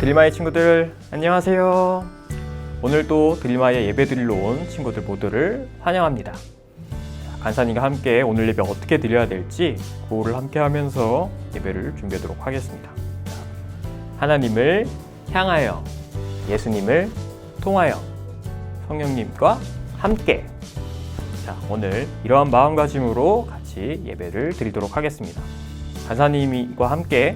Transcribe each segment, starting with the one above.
드릴마의 친구들 안녕하세요. 오늘도 드릴마의 예배 드리러 온 친구들 모두를 환영합니다. 간사님과 함께 오늘 예배 어떻게 드려야 될지 구호를 함께 하면서 예배를 준비하도록 하겠습니다. 하나님을 향하여, 예수님을 통하여, 성령님과 함께. 자, 오늘 이러한 마음가짐으로 같이 예배를 드리도록 하겠습니다. 간사님과 함께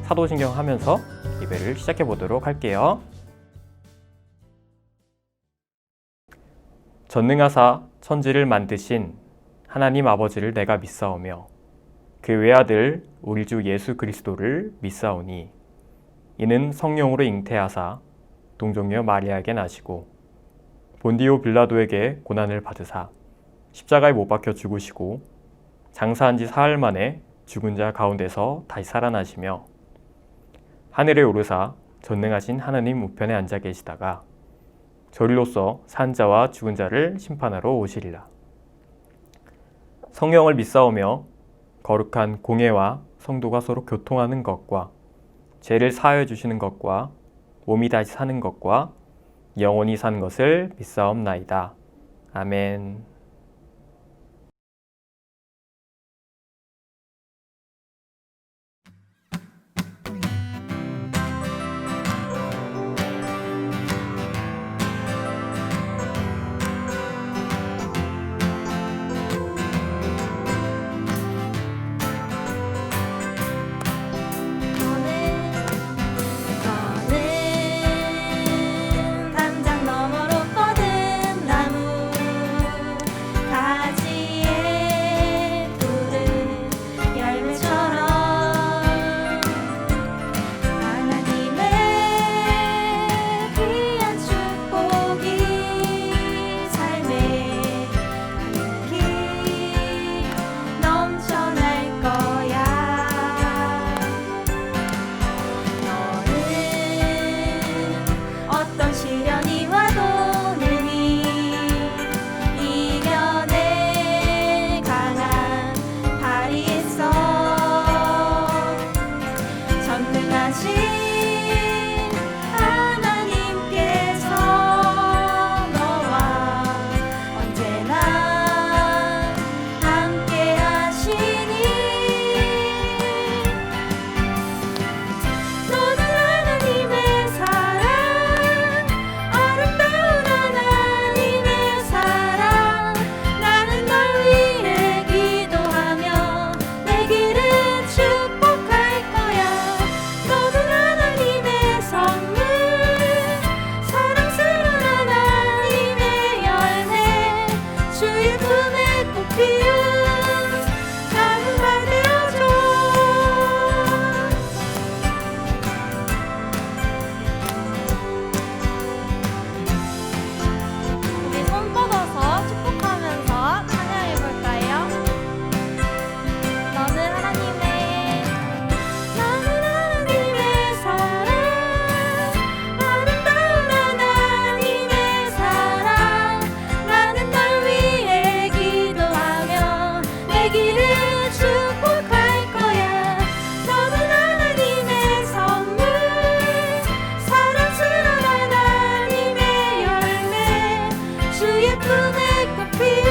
사도신경 하면서 예배를 시작해 보도록 할게요. 전능하사 천지를 만드신 하나님 아버지를 내가 믿사오며 그 외아들 우리 주 예수 그리스도를 믿사오니 이는 성령으로 잉태하사 동정녀 마리아에게 나시고 본디오 빌라도에게 고난을 받으사 십자가에 못 박혀 죽으시고 장사한 지 사흘 만에 죽은 자 가운데서 다시 살아나시며 하늘에 오르사 전능하신 하나님 우편에 앉아 계시다가 저리로서 산 자와 죽은 자를 심판하러 오시리라. 성령을 믿사오며 거룩한 공예와 성도가 서로 교통하는 것과 죄를 사하여 주시는 것과 몸이 다시 사는 것과 영원히 사는 것을 믿사옵나이다. 아멘. 꿈의 꽃 피운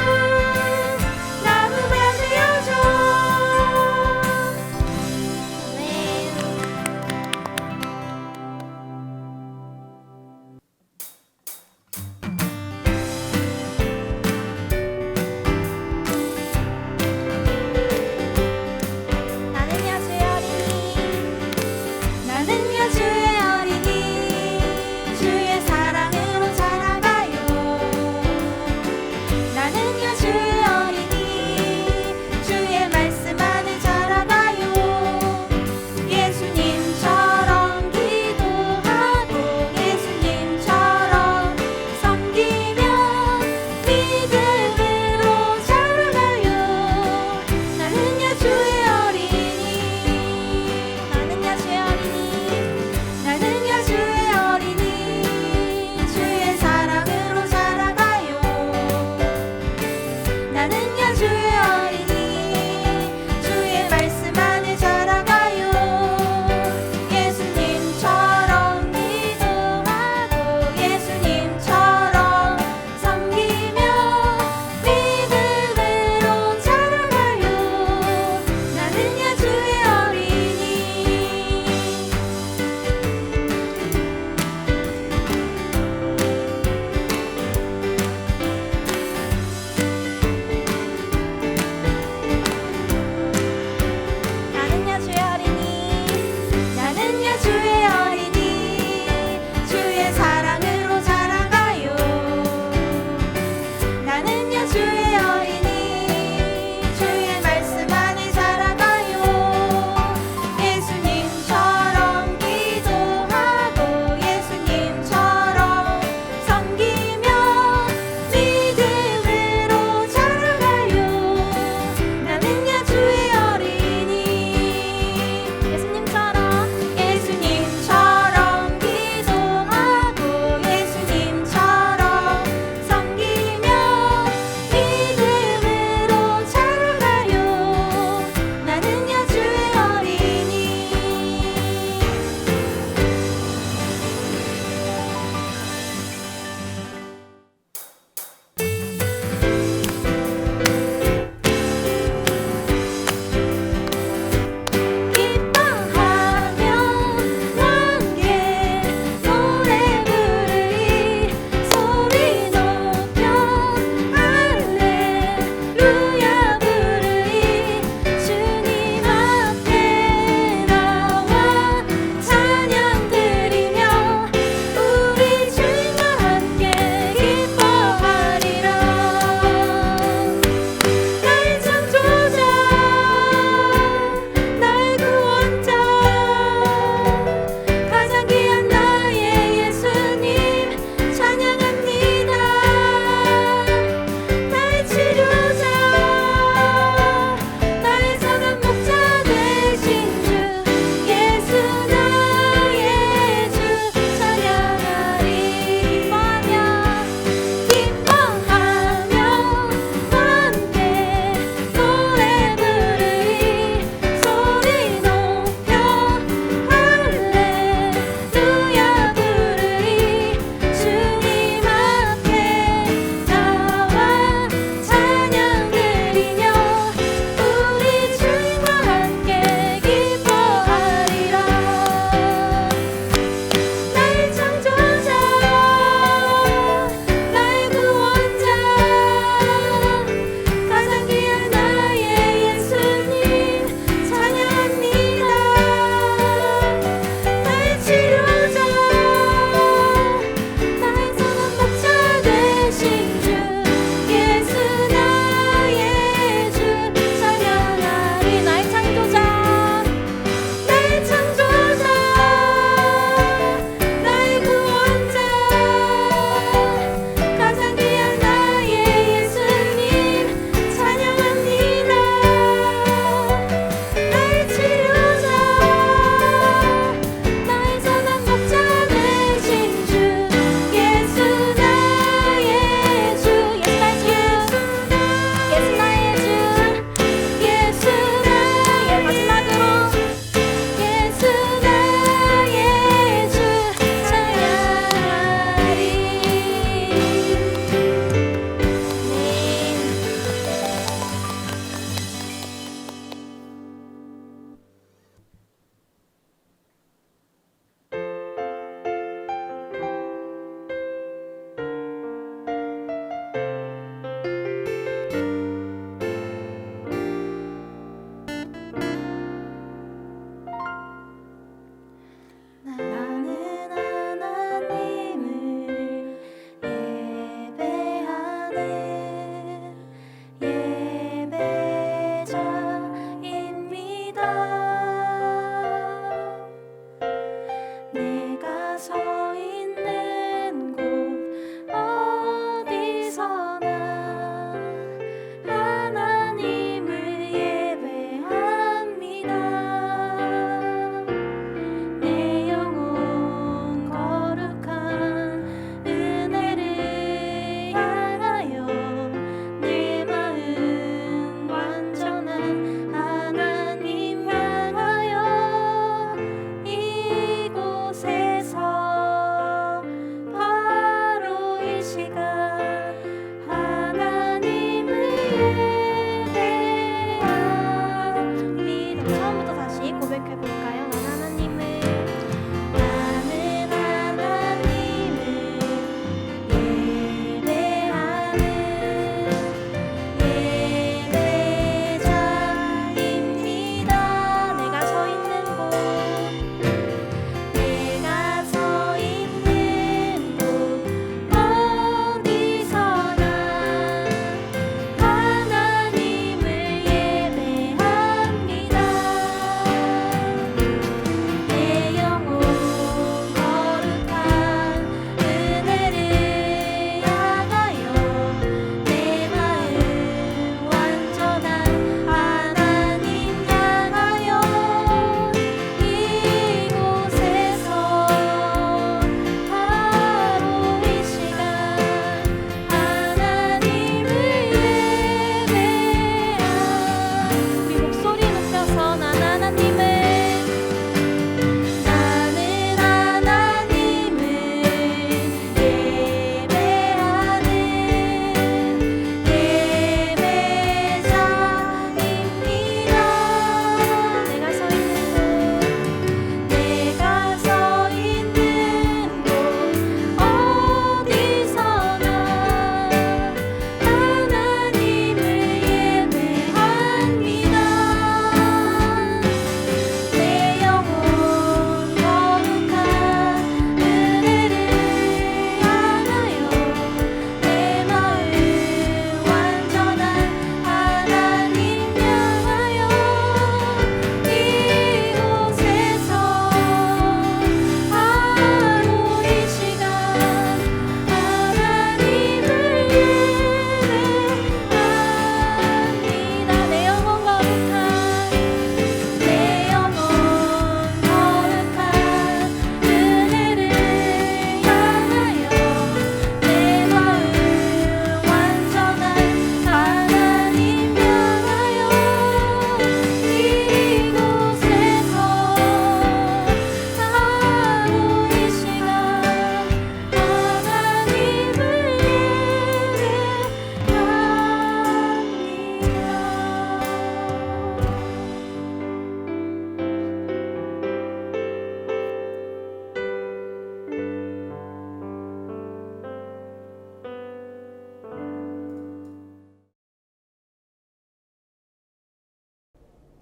나무가 되어줘. 나는야 주의 어린이, 나는야 주의 어린이, 주의 사랑으로 자라가요.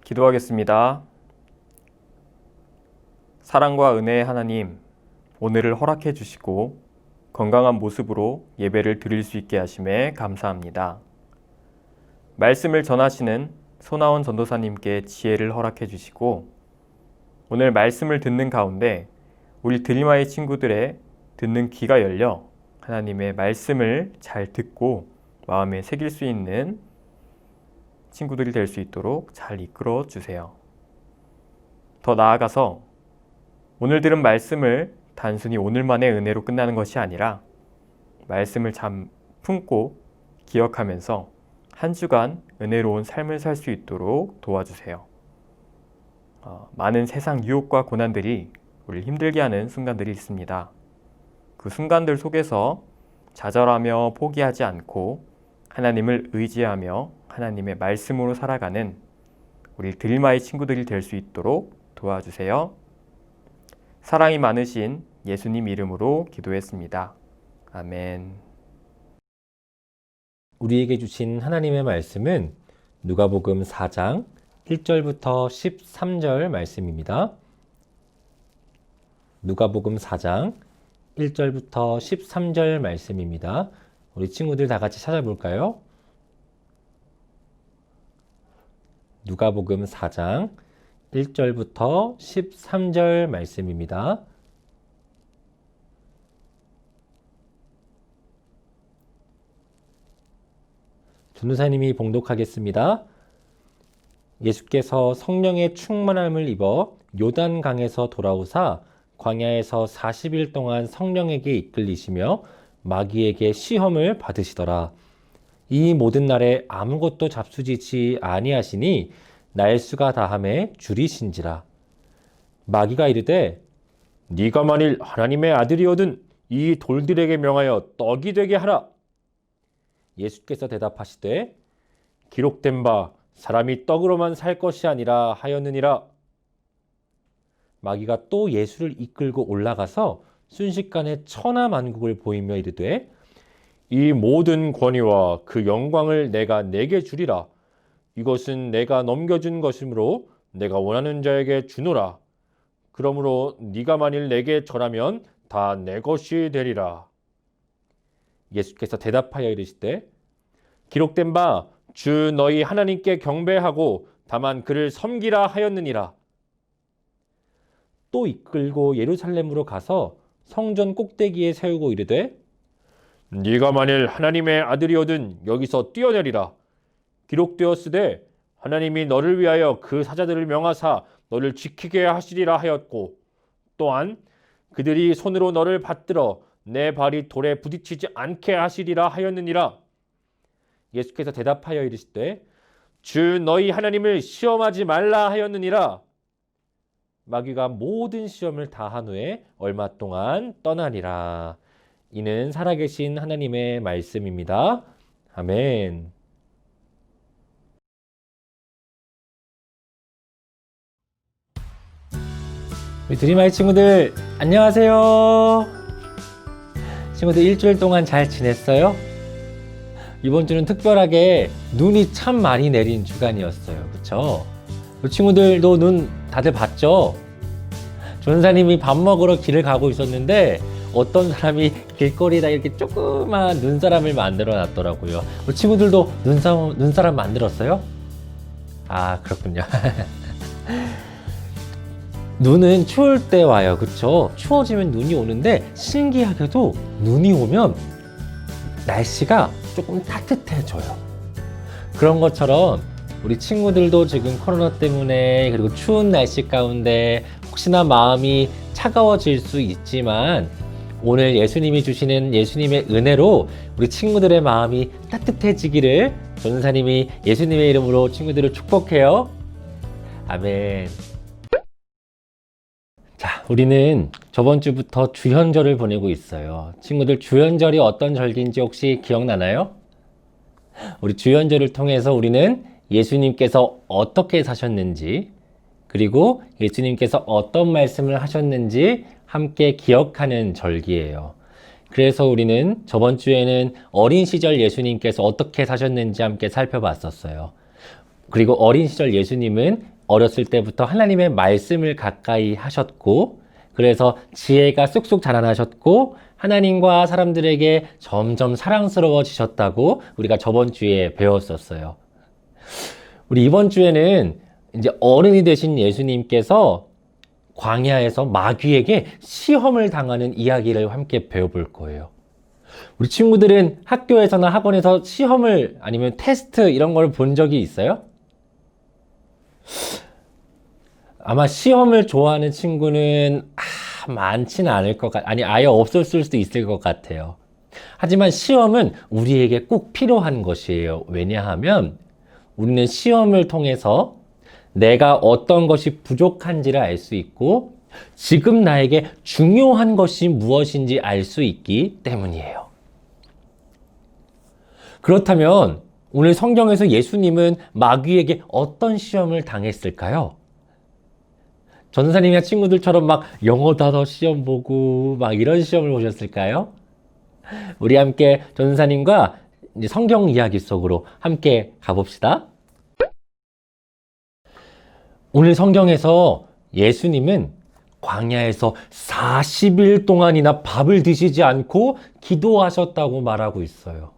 기도하겠습니다. 사랑과 은혜의 하나님, 오늘을 허락해 주시고 건강한 모습으로 예배를 드릴 수 있게 하심에 감사합니다. 말씀을 전하시는 손아원 전도사님께 지혜를 허락해 주시고 오늘 말씀을 듣는 가운데 우리 드림아이 친구들의 듣는 귀가 열려 하나님의 말씀을 잘 듣고 마음에 새길 수 있는 친구들이 될 수 있도록 잘 이끌어 주세요. 더 나아가서 오늘 들은 말씀을 단순히 오늘만의 은혜로 끝나는 것이 아니라 말씀을 참 품고 기억하면서 한 주간 은혜로운 삶을 살 수 있도록 도와주세요. 많은 세상 유혹과 고난들이 우리를 힘들게 하는 순간들이 있습니다. 그 순간들 속에서 좌절하며 포기하지 않고 하나님을 의지하며 하나님의 말씀으로 살아가는 우리 드림아이 친구들이 될 수 있도록 도와주세요. 사랑이 많으신 예수님 이름으로 기도했습니다. 아멘. 우리에게 주신 하나님의 말씀은 누가복음 4장 1절부터 13절 말씀입니다. 누가복음 4장 1절부터 13절 말씀입니다. 우리 친구들 다 같이 찾아볼까요? 누가복음 4장 1절부터 13절 말씀입니다. 전도사님이 봉독하겠습니다. 예수께서 성령의 충만함을 입어 요단강에서 돌아오사 광야에서 40일 동안 성령에게 이끌리시며 마귀에게 시험을 받으시더라. 이 모든 날에 아무것도 잡수지지 아니하시니 날수가 다함에 줄이신지라. 마귀가 이르되 네가 만일 하나님의 아들이거든 이 돌들에게 명하여 떡이 되게 하라. 예수께서 대답하시되 기록된 바 사람이 떡으로만 살 것이 아니라 하였느니라. 마귀가 또 예수를 이끌고 올라가서 순식간에 천하만국을 보이며 이르되 이 모든 권위와 그 영광을 내가 내게 주리라. 이것은 내가 넘겨준 것이므로 내가 원하는 자에게 주노라. 그러므로 네가 만일 내게 절하면 다 내 것이 되리라. 예수께서 대답하여 이르시되 기록된 바 주 너희 하나님께 경배하고 다만 그를 섬기라 하였느니라. 또 이끌고 예루살렘으로 가서 성전 꼭대기에 세우고 이르되 네가 만일 하나님의 아들이거든 여기서 뛰어내리라. 기록되었으되 하나님이 너를 위하여 그 사자들을 명하사 너를 지키게 하시리라 하였고 또한 그들이 손으로 너를 받들어 내 발이 돌에 부딪히지 않게 하시리라 하였느니라. 예수께서 대답하여 이르시되 주 너희 하나님을 시험하지 말라 하였느니라. 마귀가 모든 시험을 다한 후에 얼마 동안 떠나니라. 이는 살아계신 하나님의 말씀입니다. 아멘. 우리 드림아이 친구들 안녕하세요. 친구들 일주일 동안 잘 지냈어요? 이번 주는 특별하게 눈이 참 많이 내린 주간이었어요. 그쵸? 우리 친구들도 눈 다들 봤죠? 전사님이 밥 먹으러 길을 가고 있었는데 어떤 사람이 길거리에다 이렇게 조그만 눈사람을 만들어 놨더라고요. 우리 친구들도 눈사람 만들었어요? 아, 그렇군요. 눈은 추울 때 와요. 그쵸? 추워지면 눈이 오는데 신기하게도 눈이 오면 날씨가 조금 따뜻해져요. 그런 것처럼 우리 친구들도 지금 코로나 때문에 그리고 추운 날씨 가운데 혹시나 마음이 차가워질 수 있지만 오늘 예수님이 주시는 예수님의 은혜로 우리 친구들의 마음이 따뜻해지기를 전사님이 예수님의 이름으로 친구들을 축복해요. 아멘. 자, 우리는 저번 주부터 주현절을 보내고 있어요. 친구들 주현절이 어떤 절기인지 혹시 기억나나요? 우리 주현절을 통해서 우리는 예수님께서 어떻게 사셨는지 그리고 예수님께서 어떤 말씀을 하셨는지 함께 기억하는 절기예요. 그래서 우리는 저번 주에는 어린 시절 예수님께서 어떻게 사셨는지 함께 살펴봤었어요. 그리고 어린 시절 예수님은 어렸을 때부터 하나님의 말씀을 가까이 하셨고, 그래서 지혜가 쑥쑥 자라나셨고, 하나님과 사람들에게 점점 사랑스러워지셨다고 우리가 저번 주에 배웠었어요. 우리 이번 주에는 이제 어른이 되신 예수님께서 광야에서 마귀에게 시험을 당하는 이야기를 함께 배워볼 거예요. 우리 친구들은 학교에서나 학원에서 시험을 아니면 테스트 이런 걸 본 적이 있어요? 아마 시험을 좋아하는 친구는 많지는 않을 것 아예 없었을 수도 있을 것 같아요. 하지만 시험은 우리에게 꼭 필요한 것이에요. 왜냐하면 우리는 시험을 통해서 내가 어떤 것이 부족한지를 알 수 있고 지금 나에게 중요한 것이 무엇인지 알 수 있기 때문이에요. 그렇다면 오늘 성경에서 예수님은 마귀에게 어떤 시험을 당했을까요? 전사님이나 친구들처럼 막 영어 단어 시험 보고 막 이런 시험을 보셨을까요? 우리 함께 전사님과 이제 성경 이야기 속으로 함께 가봅시다. 오늘 성경에서 예수님은 광야에서 40일 동안이나 밥을 드시지 않고 기도하셨다고 말하고 있어요.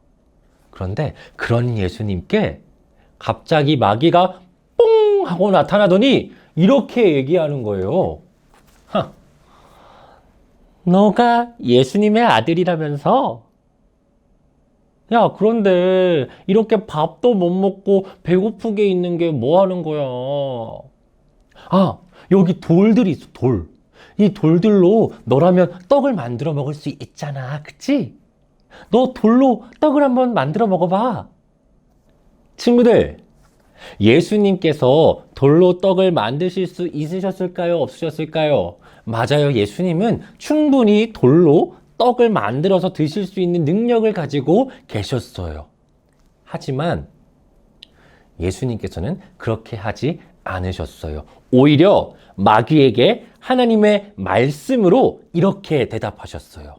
그런데 그런 예수님께 갑자기 마귀가 뽕 하고 나타나더니 이렇게 얘기하는 거예요. 너가 예수님의 아들이라면서? 야, 그런데 이렇게 밥도 못 먹고 배고프게 있는 게 뭐 하는 거야? 여기 돌들이 있어, 돌. 이 돌들로 너라면 떡을 만들어 먹을 수 있잖아, 그치? 너 돌로 떡을 한번 만들어 먹어봐. 친구들, 예수님께서 돌로 떡을 만드실 수 있으셨을까요? 없으셨을까요? 맞아요. 예수님은 충분히 돌로 떡을 만들어서 드실 수 있는 능력을 가지고 계셨어요. 하지만 예수님께서는 그렇게 하지 않으셨어요. 오히려 마귀에게 하나님의 말씀으로 이렇게 대답하셨어요.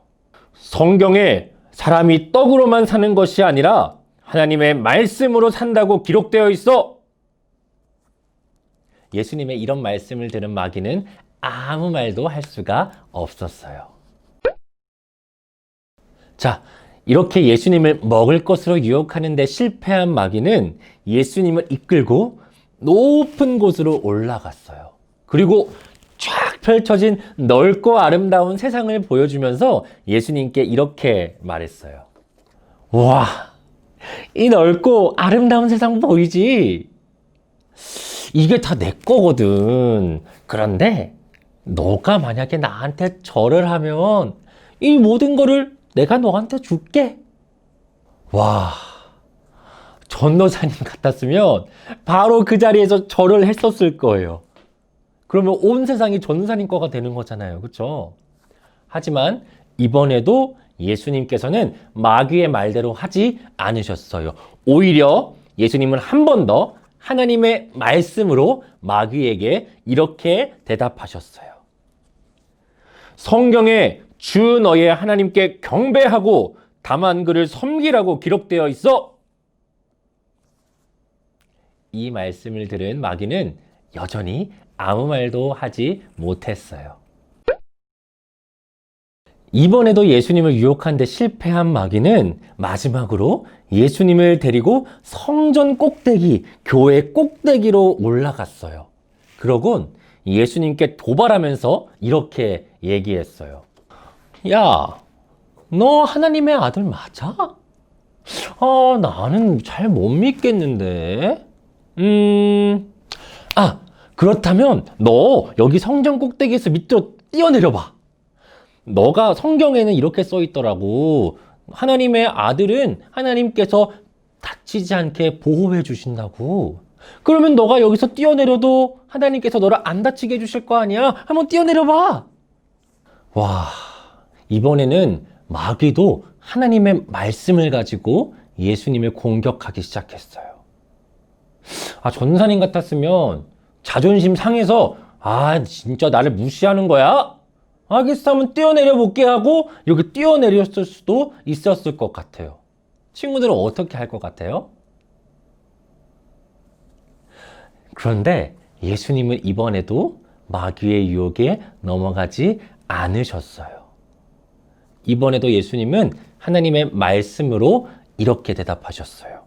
성경에 사람이 떡으로만 사는 것이 아니라 하나님의 말씀으로 산다고 기록되어 있어. 예수님의 이런 말씀을 들은 마귀는 아무 말도 할 수가 없었어요. 자, 이렇게 예수님을 먹을 것으로 유혹하는데 실패한 마귀는 예수님을 이끌고 높은 곳으로 올라갔어요. 그리고 쫙 펼쳐진 넓고 아름다운 세상을 보여주면서 예수님께 이렇게 말했어요. 와, 이 넓고 아름다운 세상 보이지? 이게 다 내 거거든. 그런데 너가 만약에 나한테 절을 하면 이 모든 거를 내가 너한테 줄게. 와, 전도사님 같았으면 바로 그 자리에서 절을 했었을 거예요. 그러면 온 세상이 전도사님 거가 되는 거잖아요. 그렇죠? 하지만 이번에도 예수님께서는 마귀의 말대로 하지 않으셨어요. 오히려 예수님은 한 번 더 하나님의 말씀으로 마귀에게 이렇게 대답하셨어요. 성경에 주 너의 하나님께 경배하고 다만 그를 섬기라고 기록되어 있어. 이 말씀을 들은 마귀는 여전히 아무 말도 하지 못했어요. 이번에도 예수님을 유혹한 데 실패한 마귀는 마지막으로 예수님을 데리고 성전 꼭대기, 교회 꼭대기로 올라갔어요. 그러곤 예수님께 도발하면서 이렇게 얘기했어요. 야, 너 하나님의 아들 맞아? 나는 잘 못 믿겠는데. 그렇다면 너 여기 성전 꼭대기에서 밑으로 뛰어내려봐. 너가 성경에는 이렇게 써 있더라고. 하나님의 아들은 하나님께서 다치지 않게 보호해 주신다고. 그러면 너가 여기서 뛰어내려도 하나님께서 너를 안 다치게 해주실 거 아니야? 한번 뛰어내려봐. 와, 이번에는 마귀도 하나님의 말씀을 가지고 예수님을 공격하기 시작했어요. 전사님 같았으면 자존심 상해서 진짜 나를 무시하는 거야? 알겠어 하면 뛰어내려 볼게 하고 여기 뛰어내렸을 수도 있었을 것 같아요. 친구들은 어떻게 할 것 같아요? 그런데 예수님은 이번에도 마귀의 유혹에 넘어가지 않으셨어요. 이번에도 예수님은 하나님의 말씀으로 이렇게 대답하셨어요.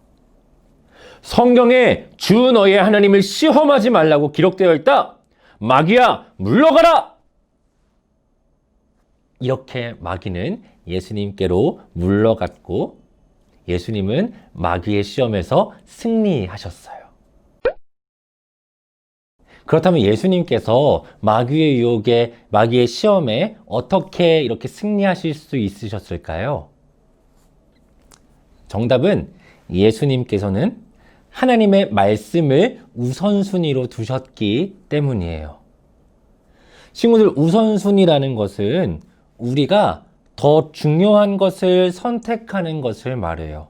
성경에 주 너의 하나님을 시험하지 말라고 기록되어 있다. 마귀야, 물러가라! 이렇게 마귀는 예수님께로 물러갔고 예수님은 마귀의 시험에서 승리하셨어요. 그렇다면 예수님께서 마귀의 유혹에, 마귀의 시험에 어떻게 이렇게 승리하실 수 있으셨을까요? 정답은 예수님께서는 하나님의 말씀을 우선순위로 두셨기 때문이에요. 친구들, 우선순위라는 것은 우리가 더 중요한 것을 선택하는 것을 말해요.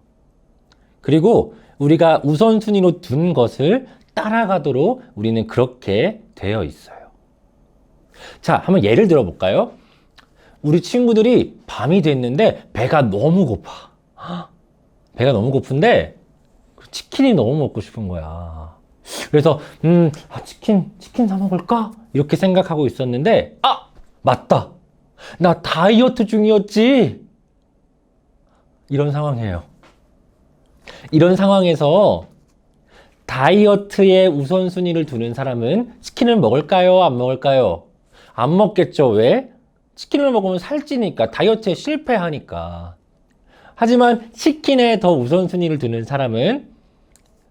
그리고 우리가 우선순위로 둔 것을 따라가도록 우리는 그렇게 되어 있어요. 자, 한번 예를 들어 볼까요? 우리 친구들이 밤이 됐는데 배가 너무 고파. 배가 너무 고픈데 치킨이 너무 먹고 싶은 거야. 그래서 치킨 사 먹을까? 이렇게 생각하고 있었는데 맞다. 나 다이어트 중이었지. 이런 상황이에요. 이런 상황에서 다이어트에 우선순위를 두는 사람은 치킨을 먹을까요? 안 먹을까요? 안 먹겠죠. 왜? 치킨을 먹으면 살찌니까, 다이어트에 실패하니까. 하지만 치킨에 더 우선순위를 두는 사람은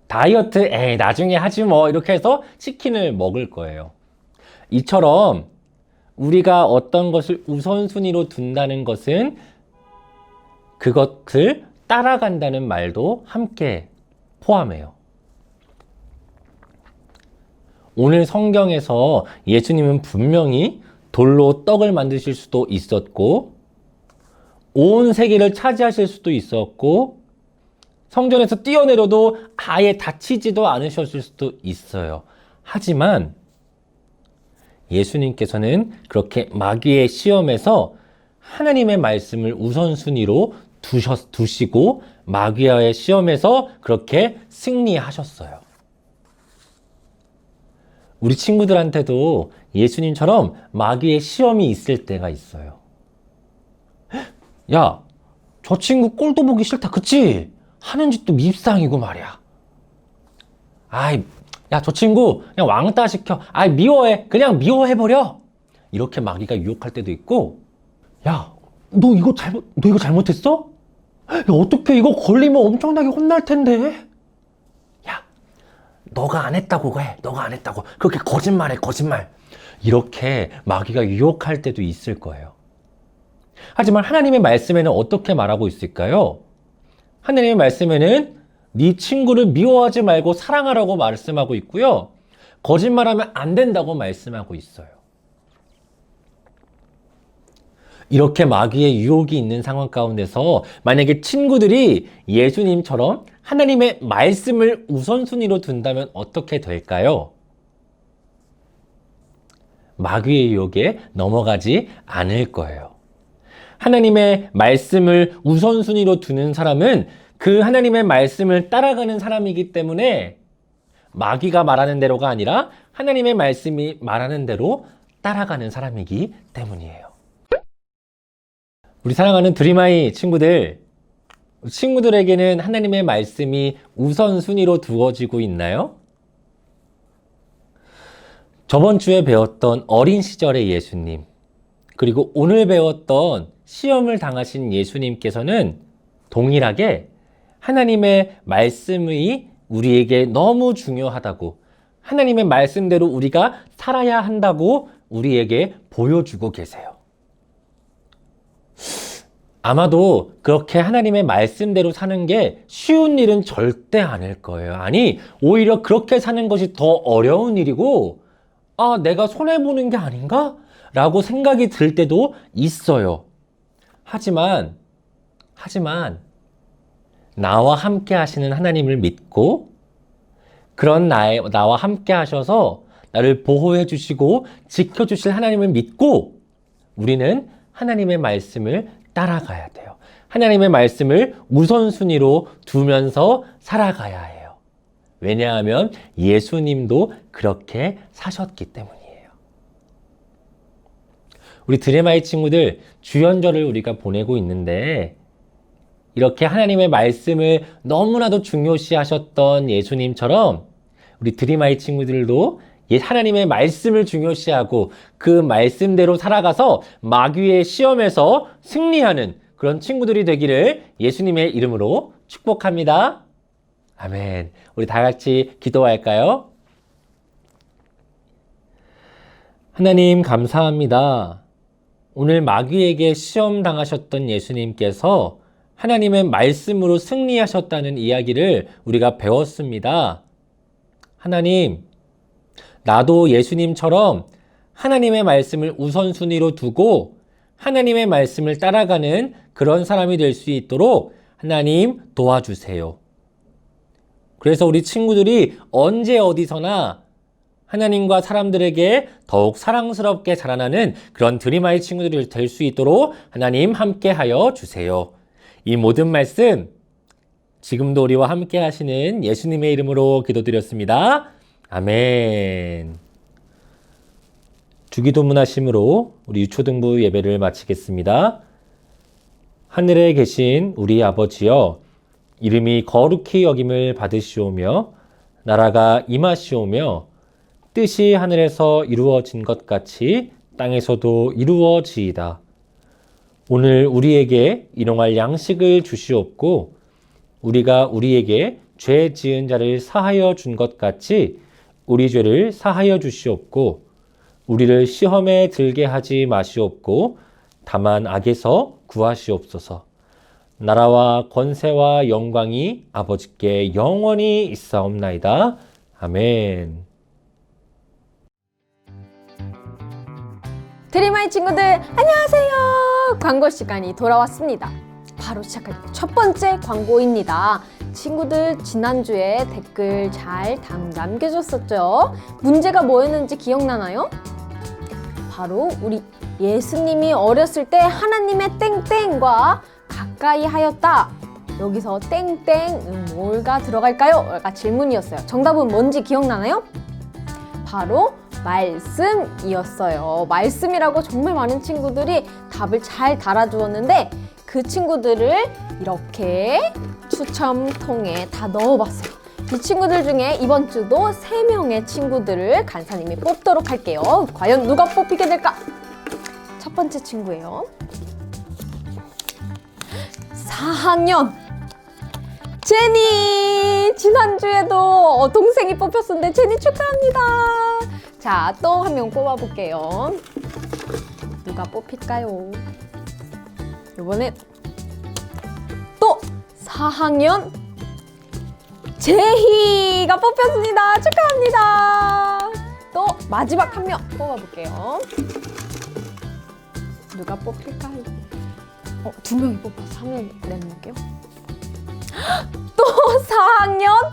다이어트, 나중에 하지 뭐, 이렇게 해서 치킨을 먹을 거예요. 이처럼 우리가 어떤 것을 우선순위로 둔다는 것은 그것을 따라간다는 말도 함께 포함해요. 오늘 성경에서 예수님은 분명히 돌로 떡을 만드실 수도 있었고, 온 세계를 차지하실 수도 있었고, 성전에서 뛰어내려도 아예 다치지도 않으셨을 수도 있어요. 하지만 예수님께서는 그렇게 마귀의 시험에서 하나님의 말씀을 우선순위로 두시고 마귀와의 시험에서 그렇게 승리하셨어요. 우리 친구들한테도 예수님처럼 마귀의 시험이 있을 때가 있어요. 야, 저 친구 꼴도 보기 싫다, 그치? 하는 짓도 밉상이고 말이야. 야, 저 친구 그냥 왕따 시켜. 미워해. 그냥 미워해버려. 이렇게 마귀가 유혹할 때도 있고, 야, 너 이거 잘못했어? 야, 어떡해. 이거 걸리면 엄청나게 혼날 텐데. 야, 너가 안 했다고 해. 너가 안 했다고. 그렇게 거짓말해, 거짓말. 이렇게 마귀가 유혹할 때도 있을 거예요. 하지만 하나님의 말씀에는 어떻게 말하고 있을까요? 하나님의 말씀에는 네 친구를 미워하지 말고 사랑하라고 말씀하고 있고요. 거짓말하면 안 된다고 말씀하고 있어요. 이렇게 마귀의 유혹이 있는 상황 가운데서 만약에 친구들이 예수님처럼 하나님의 말씀을 우선순위로 둔다면 어떻게 될까요? 마귀의 유혹에 넘어가지 않을 거예요. 하나님의 말씀을 우선순위로 두는 사람은 그 하나님의 말씀을 따라가는 사람이기 때문에 마귀가 말하는 대로가 아니라 하나님의 말씀이 말하는 대로 따라가는 사람이기 때문이에요. 우리 사랑하는 드림아이 친구들에게는 하나님의 말씀이 우선순위로 두어지고 있나요? 저번 주에 배웠던 어린 시절의 예수님, 그리고 오늘 배웠던 시험을 당하신 예수님께서는 동일하게 하나님의 말씀이 우리에게 너무 중요하다고, 하나님의 말씀대로 우리가 살아야 한다고 우리에게 보여주고 계세요. 아마도 그렇게 하나님의 말씀대로 사는 게 쉬운 일은 절대 아닐 거예요. 아니, 오히려 그렇게 사는 것이 더 어려운 일이고, 내가 손해보는 게 아닌가? 라고 생각이 들 때도 있어요. 하지만 나와 함께 하시는 하나님을 믿고 그런 나와 함께 하셔서 나를 보호해 주시고 지켜주실 하나님을 믿고 우리는 하나님의 말씀을 따라가야 돼요. 하나님의 말씀을 우선순위로 두면서 살아가야 해요. 왜냐하면 예수님도 그렇게 사셨기 때문이에요. 우리 드레마의 친구들, 주연절을 우리가 보내고 있는데 이렇게 하나님의 말씀을 너무나도 중요시 하셨던 예수님처럼 우리 드리마의 친구들도 하나님의 말씀을 중요시하고 그 말씀대로 살아가서 마귀의 시험에서 승리하는 그런 친구들이 되기를 예수님의 이름으로 축복합니다. 아멘. 우리 다 같이 기도할까요? 하나님 감사합니다. 오늘 마귀에게 시험 당하셨던 예수님께서 하나님의 말씀으로 승리하셨다는 이야기를 우리가 배웠습니다. 하나님, 나도 예수님처럼 하나님의 말씀을 우선순위로 두고 하나님의 말씀을 따라가는 그런 사람이 될 수 있도록 하나님 도와주세요. 그래서 우리 친구들이 언제 어디서나 하나님과 사람들에게 더욱 사랑스럽게 자라나는 그런 드리마의 친구들이 될 수 있도록 하나님 함께하여 주세요. 이 모든 말씀 지금도 우리와 함께 하시는 예수님의 이름으로 기도드렸습니다. 아멘. 주기도문 하심으로 우리 유초등부 예배를 마치겠습니다. 하늘에 계신 우리 아버지여, 이름이 거룩히 여김을 받으시오며 나라가 임하시오며 뜻이 하늘에서 이루어진 것 같이 땅에서도 이루어지이다. 오늘 우리에게 일용할 양식을 주시옵고 우리가 우리에게 죄 지은 자를 사하여 준 것 같이 우리 죄를 사하여 주시옵고 우리를 시험에 들게 하지 마시옵고 다만 악에서 구하시옵소서. 나라와 권세와 영광이 아버지께 영원히 있사옵나이다. 아멘. 드리마의 친구들 안녕하세요. 광고 시간이 돌아왔습니다. 바로 시작할 첫 번째 광고입니다. 친구들 지난주에 댓글 잘 남겨줬었죠? 문제가 뭐였는지 기억나나요? 바로 우리 예수님이 어렸을 때 하나님의 땡땡과 가까이 하였다. 여기서 땡땡 뭘가 들어갈까요? 가 질문이었어요. 정답은 뭔지 기억나나요? 바로 말씀이었어요. 말씀이라고 정말 많은 친구들이 답을 잘 달아주었는데 그 친구들을 이렇게 추첨통에 다 넣어봤어요. 이 친구들 중에 이번 주도 3명의 친구들을 간사님이 뽑도록 할게요. 과연 누가 뽑히게 될까? 첫 번째 친구예요. 4학년 제니! 지난주에도 동생이 뽑혔었는데 제니 축하합니다. 자, 또 한 명 뽑아볼게요. 누가 뽑힐까요? 이번엔 또 4학년 제희가 뽑혔습니다. 축하합니다. 또 마지막 한 명 뽑아볼게요. 누가 뽑힐까요? 2명이 뽑혀서 3명 내놓을게요. 또 4학년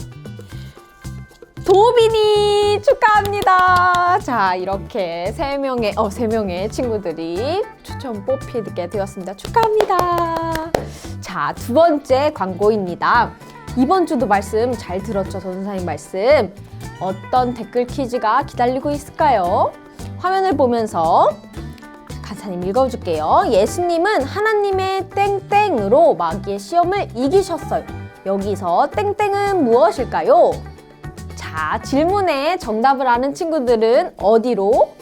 도빈이 축하합니다. 자, 이렇게 3명의 친구들이 추첨 뽑히게 되었습니다. 축하합니다. 자, 두 번째 광고입니다. 이번 주도 말씀 잘 들었죠? 전도사님 말씀. 어떤 댓글 퀴즈가 기다리고 있을까요? 화면을 보면서 간사님 읽어줄게요. 예수님은 하나님의 땡땡으로 마귀의 시험을 이기셨어요. 여기서 땡땡은 무엇일까요? 자, 질문에 정답을 아는 친구들은 어디로?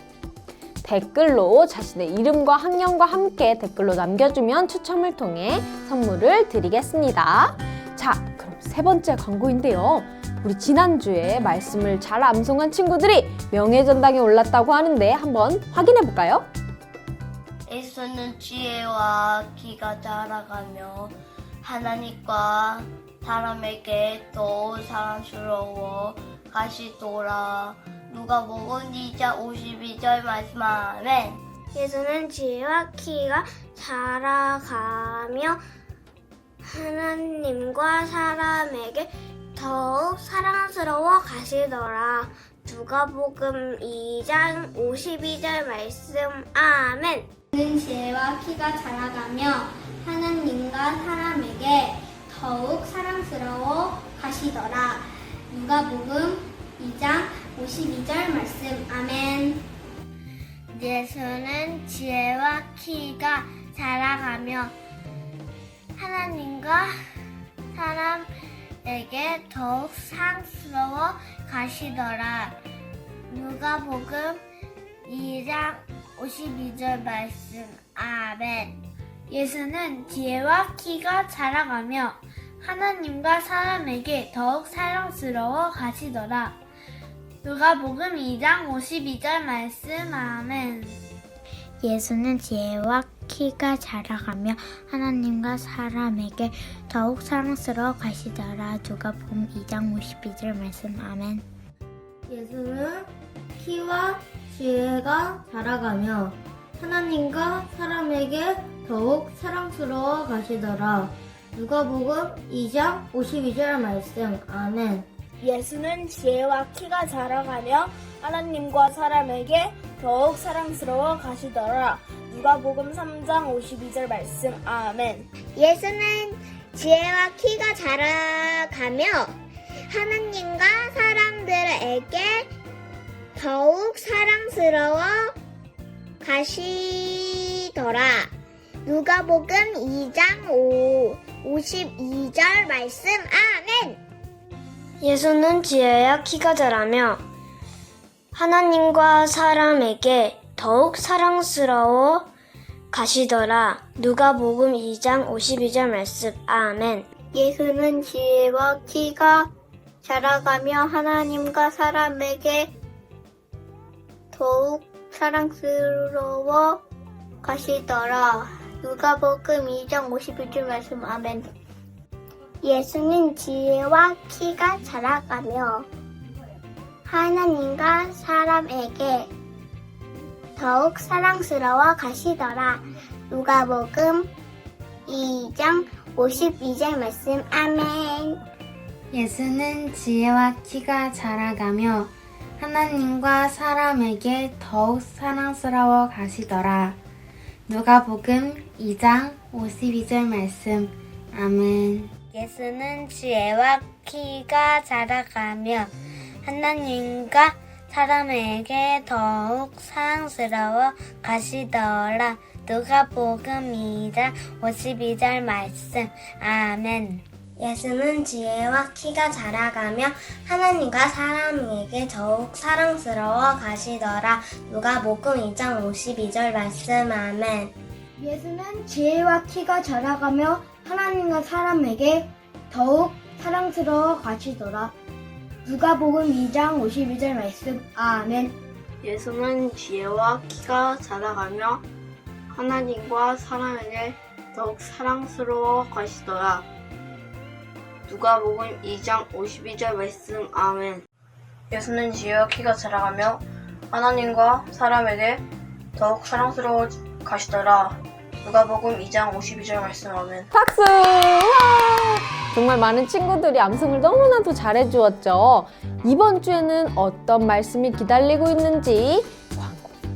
댓글로 자신의 이름과 학년과 함께 댓글로 남겨주면 추첨을 통해 선물을 드리겠습니다. 자, 그럼 세 번째 광고인데요. 우리 지난주에 말씀을 잘 암송한 친구들이 명예전당에 올랐다고 하는데 한번 확인해 볼까요? 예수는 지혜와 키가 자라가며 하나님과 사람에게 더 사랑스러워 가시더라. 누가복음 2장 52절 말씀. 아멘. 예수는 지혜와 키가 자라가며 하나님과 사람에게 더욱 사랑스러워 가시더라. 누가복음 2장 52절 말씀. 아멘. 예수는 지혜와 키가 자라가며 하나님과 사람에게 더욱 사랑스러워 가시더라. 누가복음 2장 52절 말씀. 아멘. 예수는 지혜와 키가 자라가며 하나님과 사람에게 더욱 사랑스러워 가시더라. 누가복음 2장 52절 말씀. 아멘. 예수는 지혜와 키가 자라가며 하나님과 사람에게 더욱 사랑스러워 가시더라. 누가복음 2장 52절 말씀. 아멘. 예수는 지혜와 키가 자라가며 하나님과 사람에게 더욱 사랑스러워 가시더라. 누가복음 2장 52절 말씀. 아멘. 예수는 키와 지혜가 자라가며 하나님과 사람에게 더욱 사랑스러워 가시더라. 누가복음 2장 52절 말씀. 아멘. 예수는 지혜와 키가 자라가며 하나님과 사람에게 더욱 사랑스러워 가시더라. 누가복음 3장 52절 말씀. 아멘. 예수는 지혜와 키가 자라가며 하나님과 사람들에게 더욱 사랑스러워 가시더라. 누가복음 2장 52절 말씀. 아멘. 예수는 지혜와 키가 자라며 하나님과 사람에게 더욱 사랑스러워 가시더라. 누가복음 2장 52절 말씀. 아멘. 예수는 지혜와 키가 자라가며 하나님과 사람에게 더욱 사랑스러워 가시더라. 누가복음 2장 52절 말씀. 아멘. 예수는 지혜와 키가 자라가며 하나님과 사람에게 더욱 사랑스러워 가시더라. 누가복음 2장 52절 말씀. 아멘. 예수는 지혜와 키가 자라가며 하나님과 사람에게 더욱 사랑스러워 가시더라. 누가복음 2장 52절 말씀. 아멘. 예수는 지혜와 키가 자라가며 하나님과 사람에게 더욱 사랑스러워 가시더라. 누가복음 2장 52절 말씀. 아멘. 예수는 지혜와 키가 자라가며 하나님과 사람에게 더욱 사랑스러워 가시더라. 누가복음 2장 52절 말씀. 아멘. 예수는 지혜와 키가 자라가며 하나님과 사람에게 더욱 사랑스러워 가시더라. 누가복음 2장 52절 말씀. 아멘. 예수는 지혜와 키가 자라가며 하나님과 사람에게 더욱 사랑스러워 가시더라. 누가복음 2장 52절 말씀. 아멘. 예수는 지혜와 키가 자라가며 하나님과 사람에게 더욱 사랑스러워 가시더라. 누가복음 2장 52절 말씀. 아멘. 박수! 와! 정말 많은 친구들이 암송을 너무나도 잘해주었죠. 이번 주에는 어떤 말씀이 기다리고 있는지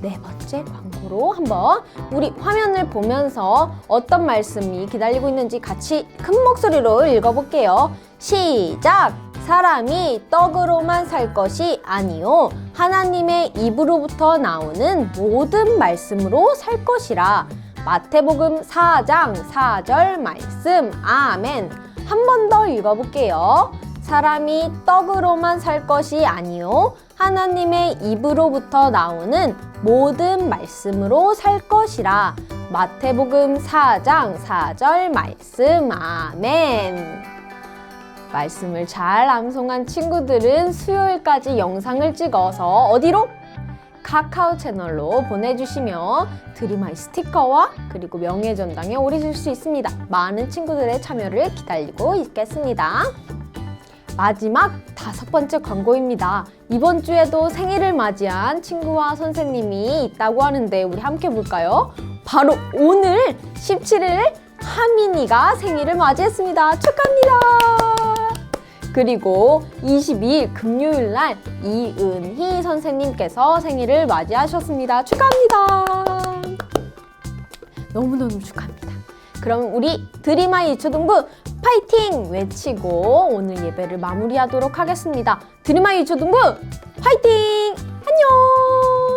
네 번째 광고로 한번 우리 화면을 보면서 어떤 말씀이 기다리고 있는지 같이 큰 목소리로 읽어볼게요. 시작! 사람이 떡으로만 살 것이 아니요 하나님의 입으로부터 나오는 모든 말씀으로 살 것이라. 마태복음 4장 4절 말씀. 아멘. 한 번 더 읽어볼게요. 사람이 떡으로만 살 것이 아니요 하나님의 입으로부터 나오는 모든 말씀으로 살 것이라. 마태복음 4장 4절 말씀. 아멘. 말씀을 잘 암송한 친구들은 수요일까지 영상을 찍어서 어디로? 카카오 채널로 보내주시면 드림아이 스티커와 그리고 명예전당에 오르실 수 있습니다. 많은 친구들의 참여를 기다리고 있겠습니다. 마지막 5번째 광고입니다. 이번 주에도 생일을 맞이한 친구와 선생님이 있다고 하는데 우리 함께 볼까요? 바로 오늘 17일 하민이가 생일을 맞이했습니다. 축하합니다. 그리고 22일 금요일 날 이은희 선생님께서 생일을 맞이하셨습니다. 축하합니다. 너무너무 축하합니다. 그럼 우리 드림아이 유초등부 파이팅 외치고 오늘 예배를 마무리하도록 하겠습니다. 드림아이 유초등부 파이팅! 안녕!